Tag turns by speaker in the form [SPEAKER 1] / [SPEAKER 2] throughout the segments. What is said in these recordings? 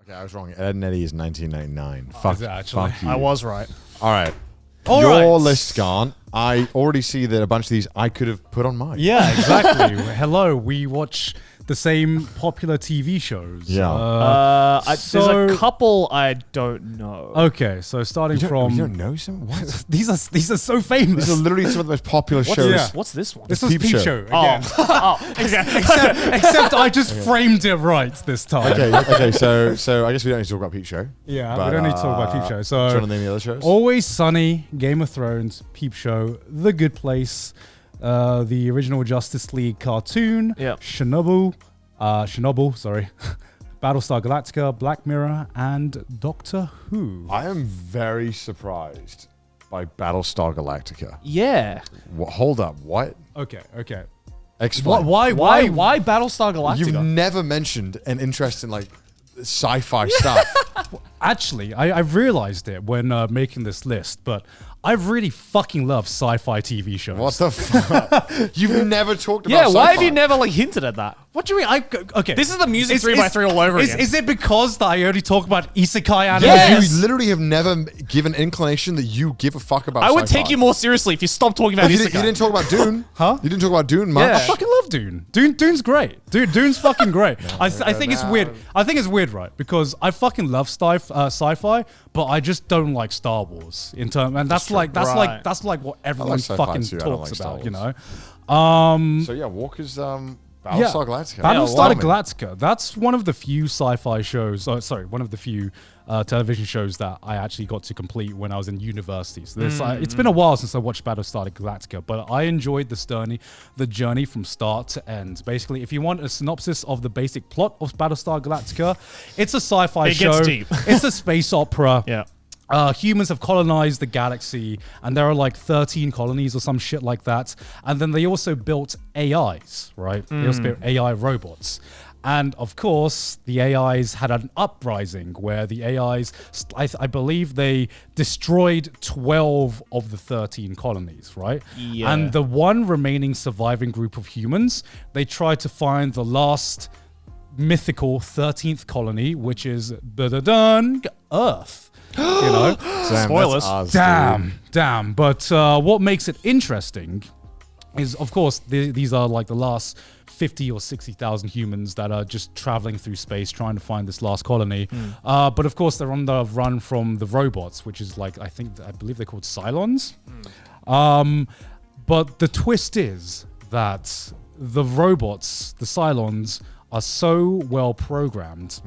[SPEAKER 1] Okay, I was wrong. Ed and Eddie is 1999.
[SPEAKER 2] Is it actually?
[SPEAKER 1] Fuck you.
[SPEAKER 3] I was right.
[SPEAKER 1] All right.
[SPEAKER 2] All
[SPEAKER 1] Your
[SPEAKER 2] right.
[SPEAKER 1] list, Garnt. I already see that a bunch of these I could have put on mine.
[SPEAKER 2] Yeah, exactly. Hello, we watch the same popular TV shows.
[SPEAKER 1] Yeah.
[SPEAKER 3] There's a couple I don't know.
[SPEAKER 2] Okay, so starting
[SPEAKER 1] You
[SPEAKER 2] from
[SPEAKER 1] don't know some? What?
[SPEAKER 2] these are so famous.
[SPEAKER 1] These are literally some of the most popular shows.
[SPEAKER 2] Yeah.
[SPEAKER 3] What's this one?
[SPEAKER 2] This was
[SPEAKER 1] Peep
[SPEAKER 2] Peep
[SPEAKER 1] Show.
[SPEAKER 2] Show again.
[SPEAKER 3] Okay.
[SPEAKER 2] Except I just framed it right this time.
[SPEAKER 1] Okay, so I guess we don't need to talk about Peep Show.
[SPEAKER 2] Yeah,
[SPEAKER 1] But,
[SPEAKER 2] we don't need to talk about Peep Show. So
[SPEAKER 1] trying to name the other shows.
[SPEAKER 2] Always Sunny, Game of Thrones, Peep Show, The Good Place, the original Justice League cartoon,
[SPEAKER 3] Yep.
[SPEAKER 2] Chernobyl, sorry, Battlestar Galactica, Black Mirror, and Doctor Who.
[SPEAKER 1] I am very surprised by Battlestar Galactica.
[SPEAKER 3] Yeah.
[SPEAKER 1] Hold up, what?
[SPEAKER 2] Okay.
[SPEAKER 1] Explain.
[SPEAKER 3] Why Battlestar Galactica?
[SPEAKER 1] You've never mentioned an interest in like sci-fi stuff.
[SPEAKER 2] Actually, I've realized it when making this list, but I really fucking love sci-fi TV shows.
[SPEAKER 1] What the fuck? You've never talked about
[SPEAKER 3] yeah, why have
[SPEAKER 1] sci-fi.
[SPEAKER 3] you never hinted at that?
[SPEAKER 2] What do you mean? Okay.
[SPEAKER 3] This is the music 3x3 all over again.
[SPEAKER 2] Is it because that I only talk about isekai anime?
[SPEAKER 3] Yes.
[SPEAKER 1] You literally have never given inclination that you give a fuck about
[SPEAKER 3] I would
[SPEAKER 1] sci-fi.
[SPEAKER 3] take you more seriously if you stopped talking about
[SPEAKER 1] You
[SPEAKER 3] isekai.
[SPEAKER 1] didn't talk about Dune.
[SPEAKER 2] Huh?
[SPEAKER 1] You didn't talk about Dune much.
[SPEAKER 3] Yeah.
[SPEAKER 2] I fucking love Dune. Dune's great. Dune's fucking great. I think it's weird. I think it's weird, right? Because I fucking love sci-fi, but I just don't like Star Wars in terms, and that's like what everyone
[SPEAKER 1] sci-fi
[SPEAKER 2] fucking
[SPEAKER 1] too. I don't
[SPEAKER 2] talks
[SPEAKER 1] like Star
[SPEAKER 2] about, you
[SPEAKER 1] Wars.
[SPEAKER 2] know.
[SPEAKER 1] So yeah, Walker's Battlestar Galactica.
[SPEAKER 2] Battlestar Galactica. That's one of the few sci-fi shows. One of the few television shows that I actually got to complete when I was in university. So it's been a while since I watched Battlestar Galactica, but I enjoyed the journey from start to end. Basically, if you want a synopsis of the basic plot of Battlestar Galactica, it's a sci-fi show.
[SPEAKER 3] It gets deep.
[SPEAKER 2] It's a space opera.
[SPEAKER 3] Yeah.
[SPEAKER 2] Humans have colonized the galaxy, and there are like 13 colonies or some shit like that. And then they also built AIs, right? They also built AI robots. And of course, the AIs had an uprising where the AIs, I believe they destroyed 12 of the 13 colonies, right?
[SPEAKER 3] Yeah.
[SPEAKER 2] And the one remaining surviving group of humans, they tried to find the last mythical 13th colony, which is Earth. You know?
[SPEAKER 1] Damn,
[SPEAKER 3] Spoilers.
[SPEAKER 1] that's ours, dude.
[SPEAKER 2] Damn. But what makes it interesting is, of course, these are like the last 50 or 60,000 humans that are just traveling through space trying to find this last colony. But of course, they're on the run from the robots, which is like, I believe they're called Cylons. But the twist is that the robots, the Cylons, are so well programmed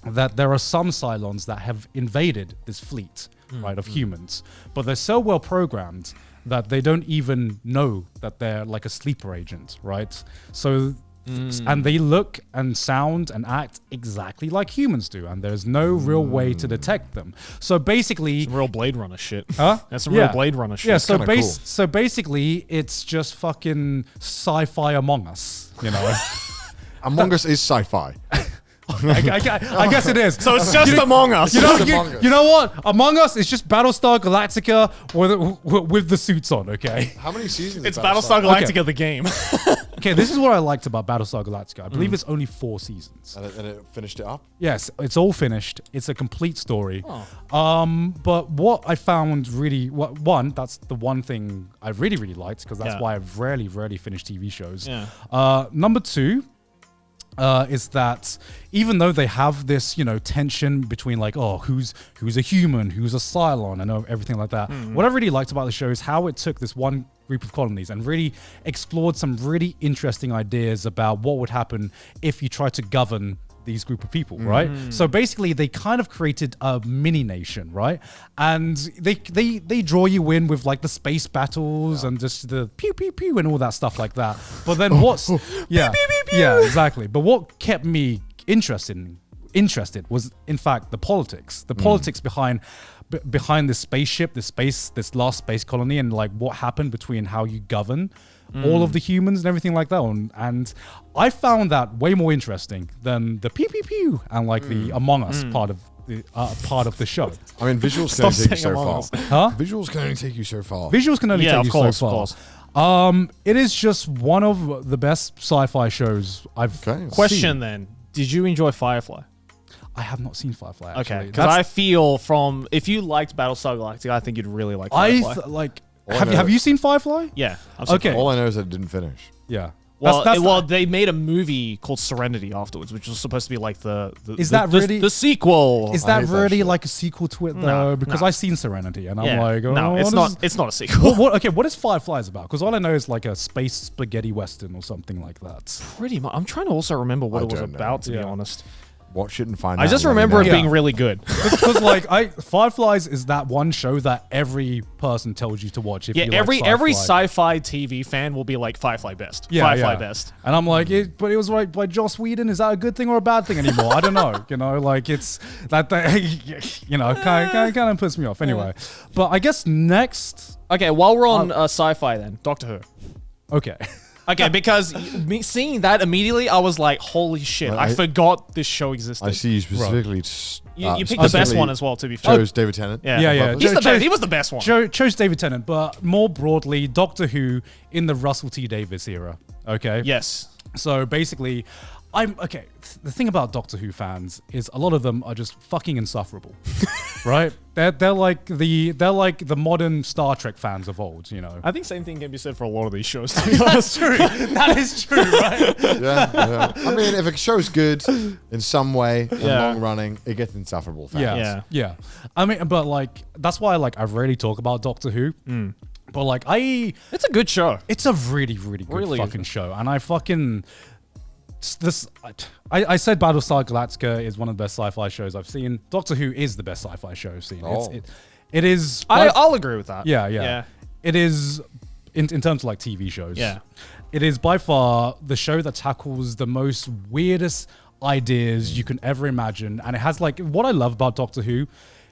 [SPEAKER 2] that there are some Cylons that have invaded this fleet, right, of humans. But they're so well programmed that they don't even know that they're like a sleeper agent, right? So, and they look and sound and act exactly like humans do, and there's no real way to detect them. So basically,
[SPEAKER 3] Some real Blade Runner shit.
[SPEAKER 2] huh?
[SPEAKER 3] That's some real Blade Runner shit.
[SPEAKER 2] Yeah, so
[SPEAKER 1] kinda cool.
[SPEAKER 2] so basically, it's just fucking sci-fi Among Us, you know.
[SPEAKER 1] Among Us is sci-fi.
[SPEAKER 2] I guess it is.
[SPEAKER 3] So it's just Among Us.
[SPEAKER 2] You know,
[SPEAKER 1] Just Among Us.
[SPEAKER 2] you know what? Among Us is just Battlestar Galactica with the suits on, okay?
[SPEAKER 1] How many seasons?
[SPEAKER 3] It's
[SPEAKER 1] is
[SPEAKER 3] Battlestar Galactica, the game.
[SPEAKER 2] Okay, this is what I liked about Battlestar Galactica. I believe it's only 4 seasons.
[SPEAKER 1] And it finished it up.
[SPEAKER 2] Yes, it's all finished. It's a complete story. But what I found really, that's the one thing I really, really liked, because that's why I've rarely finished TV shows.
[SPEAKER 3] Yeah.
[SPEAKER 2] Number 2, is that even though they have this, tension between like, who's a human, who's a Cylon, and everything like that. What I really liked about the show is how it took this one group of colonies and really explored some really interesting ideas about what would happen if you try to govern these group of people, right? So basically, they kind of created a mini nation, right? And they draw you in with like the space battles and just the pew pew pew and all that stuff like that. But then yeah, exactly. But what kept me interested was in fact the politics behind this spaceship, this last space colony, and like what happened between how you govern all of the humans and everything like that. And I found that way more interesting than the pew pew pew and like the Among Us part of the show.
[SPEAKER 1] I mean, visuals can only take you
[SPEAKER 3] saying
[SPEAKER 1] so
[SPEAKER 3] Among
[SPEAKER 1] far.
[SPEAKER 3] Us.
[SPEAKER 2] Huh?
[SPEAKER 1] Visuals can only take you so far.
[SPEAKER 2] Visuals can only take you
[SPEAKER 3] of
[SPEAKER 2] so far.
[SPEAKER 3] course.
[SPEAKER 2] It is just one of the best sci-fi shows I've
[SPEAKER 1] Okay.
[SPEAKER 3] Question
[SPEAKER 2] seen.
[SPEAKER 3] then. Did you enjoy Firefly?
[SPEAKER 2] I have not seen Firefly. Actually.
[SPEAKER 3] Okay, because I feel from if you liked Battlestar Galactica, I think you'd really like Firefly.
[SPEAKER 2] Have you seen Firefly?
[SPEAKER 3] Yeah. I've seen
[SPEAKER 2] Okay.
[SPEAKER 3] Firefly.
[SPEAKER 1] All I know is that it didn't finish.
[SPEAKER 2] Yeah.
[SPEAKER 3] Well, they made a movie called Serenity afterwards, which was supposed to be like the sequel.
[SPEAKER 2] Is
[SPEAKER 1] I
[SPEAKER 2] that
[SPEAKER 1] hate that
[SPEAKER 2] really
[SPEAKER 1] shit.
[SPEAKER 2] like a sequel to it though?
[SPEAKER 3] No,
[SPEAKER 2] Because
[SPEAKER 3] no.
[SPEAKER 2] I've seen Serenity and
[SPEAKER 3] Yeah.
[SPEAKER 2] I'm like, oh,
[SPEAKER 3] no, it's
[SPEAKER 2] what
[SPEAKER 3] not.
[SPEAKER 2] is-
[SPEAKER 3] It's not a sequel.
[SPEAKER 2] What is Fireflies about? Because all I know is like a space spaghetti western or something like that.
[SPEAKER 3] Pretty much. I'm trying to also remember what
[SPEAKER 1] I
[SPEAKER 3] it was
[SPEAKER 1] don't know.
[SPEAKER 3] about. To be
[SPEAKER 2] Yeah.
[SPEAKER 3] honest,
[SPEAKER 1] Watch it and find out.
[SPEAKER 3] I just
[SPEAKER 1] and let me
[SPEAKER 3] remember it
[SPEAKER 1] know.
[SPEAKER 2] Yeah.
[SPEAKER 3] being really good.
[SPEAKER 2] Because like Fireflies is that one show that every person tells you to watch if
[SPEAKER 3] Yeah,
[SPEAKER 2] you
[SPEAKER 3] every
[SPEAKER 2] like
[SPEAKER 3] sci-fi TV fan will be like Firefly best.
[SPEAKER 2] Yeah,
[SPEAKER 3] Firefly
[SPEAKER 2] yeah.
[SPEAKER 3] best.
[SPEAKER 2] And I'm like, but it was like by Joss Whedon. Is that a good thing or a bad thing anymore? I don't know. You know, like it's that you know, kind of puts me off. Anyway, but I guess next,
[SPEAKER 3] Okay, while we're on sci-fi, then Doctor Who.
[SPEAKER 2] okay,
[SPEAKER 3] Okay, because me seeing that immediately, I was like, "Holy shit! I forgot this show existed."
[SPEAKER 1] I see you specifically.
[SPEAKER 3] You picked the best
[SPEAKER 1] specifically
[SPEAKER 3] one as well. To be fair,
[SPEAKER 1] Chose David Tennant.
[SPEAKER 3] yeah,
[SPEAKER 2] Yeah.
[SPEAKER 3] He's the
[SPEAKER 2] Chose-
[SPEAKER 3] best. He was the best one.
[SPEAKER 2] chose David Tennant, but more broadly, Doctor Who in the Russell T Davies era. Okay,
[SPEAKER 3] Yes.
[SPEAKER 2] So basically, the thing about Doctor Who fans is a lot of them are just fucking insufferable, right? They're like the modern Star Trek fans of old, you know.
[SPEAKER 3] I think same thing can be said for a lot of these shows. To be honest.
[SPEAKER 2] True. That is true, right?
[SPEAKER 1] Yeah. I mean, if a show's good in some way, and
[SPEAKER 3] Yeah.
[SPEAKER 1] long running, it gets insufferable. Fans.
[SPEAKER 2] Yeah. I mean, but like that's why I rarely talk about Doctor Who. But like
[SPEAKER 3] It's a good show.
[SPEAKER 2] it's a really good
[SPEAKER 3] Really
[SPEAKER 2] fucking
[SPEAKER 3] good.
[SPEAKER 2] show, and I fucking. I said Battlestar Galactica is one of the best sci-fi shows I've seen. Doctor Who is the best sci-fi show I've seen.
[SPEAKER 1] Oh.
[SPEAKER 2] It is.
[SPEAKER 3] I'll agree with that.
[SPEAKER 2] Yeah. It is in terms of like TV shows.
[SPEAKER 3] Yeah.
[SPEAKER 2] It is by far the show that tackles the most weirdest ideas you can ever imagine, and it has like what I love about Doctor Who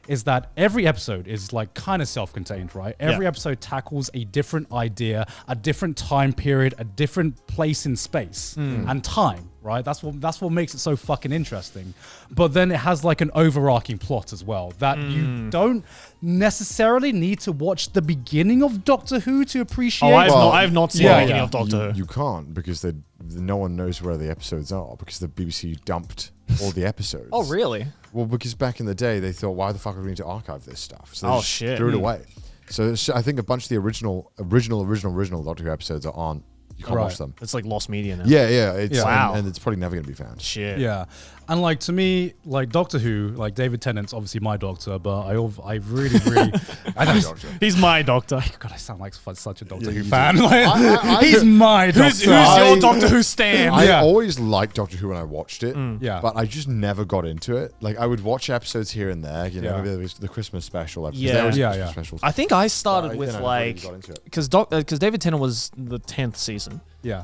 [SPEAKER 2] is that every episode is like kind of self-contained, right? Every
[SPEAKER 3] Yeah.
[SPEAKER 2] episode tackles a different idea, a different time period, a different place in space and time, right? That's what makes it so fucking interesting. But then it has like an overarching plot as well that you don't necessarily need to watch the beginning of Doctor Who to appreciate.
[SPEAKER 3] Oh,
[SPEAKER 1] Well,
[SPEAKER 3] I've not seen
[SPEAKER 2] yeah,
[SPEAKER 3] the beginning
[SPEAKER 2] yeah.
[SPEAKER 3] of Doctor Who.
[SPEAKER 1] You can't because no one knows where the episodes are because the BBC dumped all the episodes.
[SPEAKER 3] Oh, really?
[SPEAKER 1] Well, because back in the day they thought, why the fuck do we need to archive this stuff? So they
[SPEAKER 3] Oh,
[SPEAKER 1] just
[SPEAKER 3] shit.
[SPEAKER 1] threw it away. So I think a bunch of the original Doctor Who episodes are on. You can't
[SPEAKER 2] Right.
[SPEAKER 1] watch them.
[SPEAKER 3] It's like lost media now.
[SPEAKER 1] Yeah. It's,
[SPEAKER 3] Wow.
[SPEAKER 1] and it's probably never going to be found.
[SPEAKER 3] Shit.
[SPEAKER 2] Yeah, and like to me, like Doctor Who, like David Tennant's obviously my Doctor, but I really, I know.
[SPEAKER 1] Doctor.
[SPEAKER 3] He's my doctor.
[SPEAKER 2] God, I sound like such a Doctor
[SPEAKER 1] Yeah,
[SPEAKER 2] Who
[SPEAKER 1] you do.
[SPEAKER 2] fan. Like,
[SPEAKER 1] I-
[SPEAKER 2] he's my Doctor.
[SPEAKER 3] Who's your
[SPEAKER 1] I-
[SPEAKER 3] Doctor Who stan?
[SPEAKER 1] I
[SPEAKER 2] Yeah.
[SPEAKER 1] always liked Doctor Who when I watched it,
[SPEAKER 2] Yeah.
[SPEAKER 1] but I just never got into it. Like I would watch episodes here and there, you know,
[SPEAKER 2] Yeah.
[SPEAKER 1] maybe there was the Christmas special episodes.
[SPEAKER 3] Yeah.
[SPEAKER 1] There was
[SPEAKER 2] Yeah,
[SPEAKER 1] Christmas
[SPEAKER 2] yeah.
[SPEAKER 1] specials.
[SPEAKER 3] I think I started
[SPEAKER 1] But I,
[SPEAKER 3] with
[SPEAKER 1] never really got into it.
[SPEAKER 3] because David Tennant was the 10th season.
[SPEAKER 2] Yeah.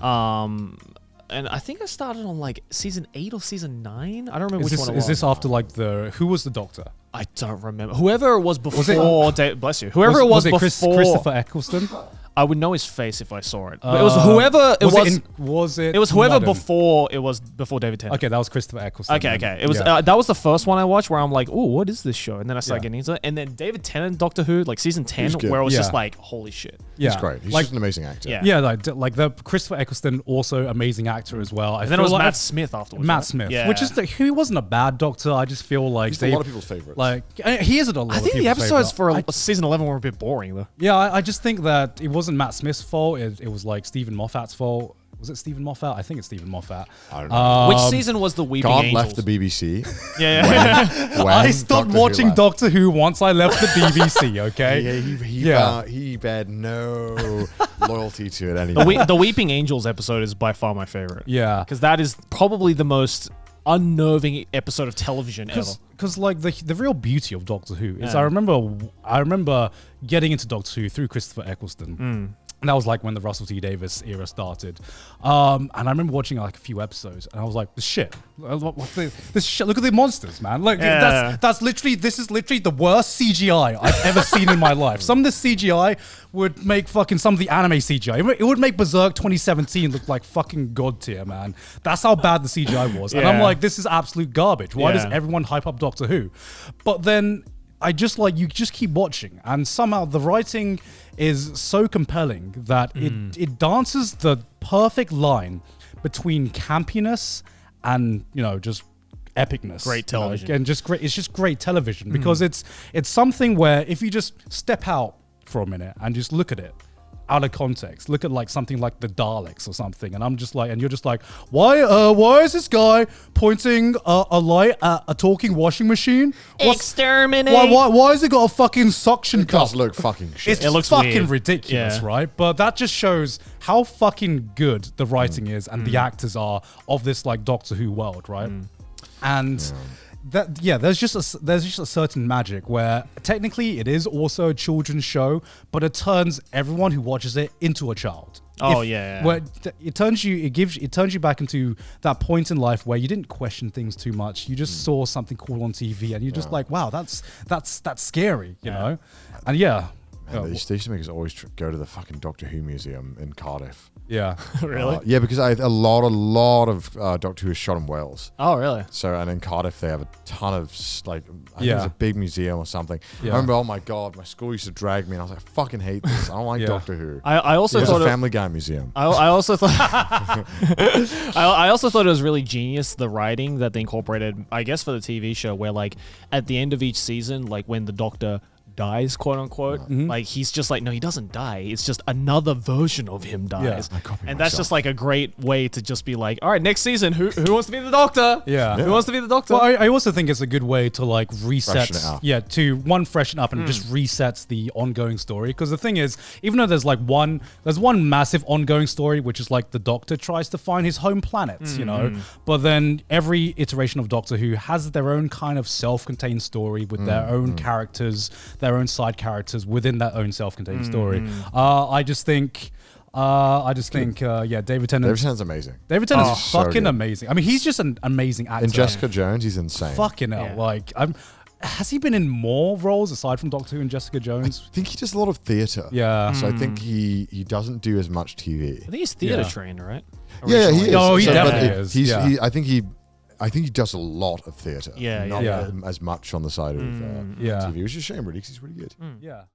[SPEAKER 3] And I think I started on like season 8 or season 9. I don't remember which one it
[SPEAKER 2] Is
[SPEAKER 3] was.
[SPEAKER 2] this after like who was the Doctor?
[SPEAKER 3] I don't remember. Whoever it was before. Bless you.
[SPEAKER 2] Was
[SPEAKER 3] Whoever it was
[SPEAKER 2] it
[SPEAKER 3] before.
[SPEAKER 2] Christopher Eccleston?
[SPEAKER 3] I would know his face if I saw it. But it was whoever it was.
[SPEAKER 2] Was it?
[SPEAKER 3] It was whoever
[SPEAKER 2] Madden?
[SPEAKER 3] before it was before David Tennant.
[SPEAKER 2] Okay, that was Christopher Eccleston.
[SPEAKER 3] Okay.
[SPEAKER 2] then.
[SPEAKER 3] It was
[SPEAKER 2] Yeah.
[SPEAKER 3] that was the first one I watched where I'm like, oh, what is this show? And then I started
[SPEAKER 2] Yeah.
[SPEAKER 3] getting into it. And then David Tennant, Doctor Who, like season 10,
[SPEAKER 1] He's good.
[SPEAKER 3] where it was
[SPEAKER 2] Yeah.
[SPEAKER 3] just like, holy shit.
[SPEAKER 2] Yeah.
[SPEAKER 1] He's great. He's
[SPEAKER 2] like,
[SPEAKER 1] just an amazing actor.
[SPEAKER 3] Yeah.
[SPEAKER 2] yeah, like the Christopher Eccleston, also amazing actor as well.
[SPEAKER 3] And then it was Matt Smith afterwards.
[SPEAKER 2] Matt
[SPEAKER 3] right?
[SPEAKER 2] Smith,
[SPEAKER 3] Yeah.
[SPEAKER 2] which is he wasn't a bad Doctor. I just feel like
[SPEAKER 1] He's a lot of people's favorites.
[SPEAKER 2] Like he is a lot.
[SPEAKER 3] I
[SPEAKER 2] of
[SPEAKER 3] think the
[SPEAKER 2] people's
[SPEAKER 3] episodes
[SPEAKER 2] favorite.
[SPEAKER 3] for season 11 were a bit boring though.
[SPEAKER 2] Yeah, I just think that it wasn't Matt Smith's fault. It was like Stephen Moffat's fault. Was it Stephen Moffat? I think it's Stephen Moffat.
[SPEAKER 1] I don't know.
[SPEAKER 3] Which season was the Weeping
[SPEAKER 1] Garnt
[SPEAKER 3] Angels?
[SPEAKER 1] left the BBC.
[SPEAKER 3] Yeah.
[SPEAKER 1] when
[SPEAKER 2] I stopped
[SPEAKER 1] Doctor Who
[SPEAKER 2] watching
[SPEAKER 1] left.
[SPEAKER 2] Doctor Who once I left the BBC. Okay.
[SPEAKER 1] Yeah, he bared no loyalty to it anymore.
[SPEAKER 3] The Weeping Angels episode is by far my favorite.
[SPEAKER 2] Yeah.
[SPEAKER 3] Because that is probably the most unnerving episode of television ever.
[SPEAKER 2] Because like the real beauty of Doctor Who is
[SPEAKER 3] Yeah.
[SPEAKER 2] I remember getting into Doctor Who through Christopher Eccleston. And that was like when the Russell T Davies era started. And I remember watching like a few episodes and I was like, this shit. This shit. Look at the monsters, man. Like
[SPEAKER 3] Yeah.
[SPEAKER 2] this is literally the worst CGI I've ever seen in my life. Some of this CGI would make fucking some of the anime CGI. It would make Berserk 2017 look like fucking god tier, man. That's how bad the CGI was. And I'm
[SPEAKER 3] Yeah.
[SPEAKER 2] like, this is absolute garbage. Why does
[SPEAKER 3] Yeah.
[SPEAKER 2] everyone hype up Doctor Who? But then I just like you just keep watching, and somehow the writing is so compelling that it dances the perfect line between campiness and just epicness.
[SPEAKER 3] Great television.
[SPEAKER 2] And just great. It's just great television because it's something where if you just step out for a minute and just look at it out of context, look at like something like the Daleks or something, and I'm just like, and you're just like, why is this guy pointing a light at a talking washing machine?
[SPEAKER 3] Exterminate.
[SPEAKER 2] Why has it got a fucking suction
[SPEAKER 1] It
[SPEAKER 2] cup?
[SPEAKER 1] does look fucking shit.
[SPEAKER 2] It looks fucking
[SPEAKER 3] weird.
[SPEAKER 2] ridiculous,
[SPEAKER 3] Yeah.
[SPEAKER 2] right? But that just shows how fucking good the writing is and the actors are of this like Doctor Who world, right? And there's just a certain magic where technically it is also a children's show, but it turns everyone who watches it into a child. Where it turns you back into that point in life where you didn't question things too much. You just saw something cool on TV and you're just like, wow, that's scary, you know? And
[SPEAKER 1] Man, they used to make us always go to the fucking Doctor Who museum in Cardiff.
[SPEAKER 2] yeah.
[SPEAKER 3] Really?
[SPEAKER 1] Yeah, because a lot of Doctor Who is shot in Wales.
[SPEAKER 3] Oh, really?
[SPEAKER 1] So, and in Cardiff, they have a ton of, like, I think
[SPEAKER 2] Yeah.
[SPEAKER 1] it's a big museum or something.
[SPEAKER 2] Yeah.
[SPEAKER 1] I remember, oh my God, my school used to drag me, and I was like, I fucking hate this. I don't like
[SPEAKER 2] Yeah.
[SPEAKER 1] Doctor Who.
[SPEAKER 3] I also
[SPEAKER 1] It's
[SPEAKER 3] thought
[SPEAKER 1] a Family Guy museum.
[SPEAKER 3] I also thought I also thought it was really genius, the writing that they incorporated, I guess, for the TV show, where like at the end of each season, like when the Doctor dies, quote unquote, like he's just like, no, he doesn't die. It's just another version of him dies.
[SPEAKER 1] I copy
[SPEAKER 3] And that's
[SPEAKER 1] myself.
[SPEAKER 3] just like a great way to just be like, all right, next season, who wants to be the Doctor?
[SPEAKER 2] Yeah.
[SPEAKER 3] Who wants to be the Doctor?
[SPEAKER 2] Well, I also think it's a good way to like reset,
[SPEAKER 1] Freshen it up.
[SPEAKER 2] yeah, to one freshen up and just resets the ongoing story. Because the thing is, even though there's one massive ongoing story, which is like the Doctor tries to find his home planet, you know, but then every iteration of Doctor Who has their own kind of self-contained story with their own characters, their own side characters within that own self-contained story. I just think, David Tennant.
[SPEAKER 1] David Tennant's amazing.
[SPEAKER 2] David Tennant's
[SPEAKER 1] so
[SPEAKER 2] fucking
[SPEAKER 1] good.
[SPEAKER 2] amazing. I mean, he's just an amazing actor.
[SPEAKER 1] And Jessica Jones, he's insane.
[SPEAKER 2] Fucking hell.
[SPEAKER 3] Yeah.
[SPEAKER 2] Like, has he been in more roles aside from Doctor Who and Jessica Jones?
[SPEAKER 1] I think he does a lot of theatre.
[SPEAKER 2] Yeah.
[SPEAKER 1] So I think he doesn't do as much TV.
[SPEAKER 3] I think he's theatre
[SPEAKER 2] Yeah.
[SPEAKER 3] trained, right?
[SPEAKER 1] Yeah, he is.
[SPEAKER 2] Oh, he
[SPEAKER 1] but
[SPEAKER 2] definitely is. Yeah.
[SPEAKER 1] I think he does a lot of theatre.
[SPEAKER 3] Yeah,
[SPEAKER 1] Not
[SPEAKER 2] yeah.
[SPEAKER 1] as much on the side of
[SPEAKER 2] Yeah.
[SPEAKER 1] TV, which is a shame, really, because he's really good.
[SPEAKER 2] Yeah.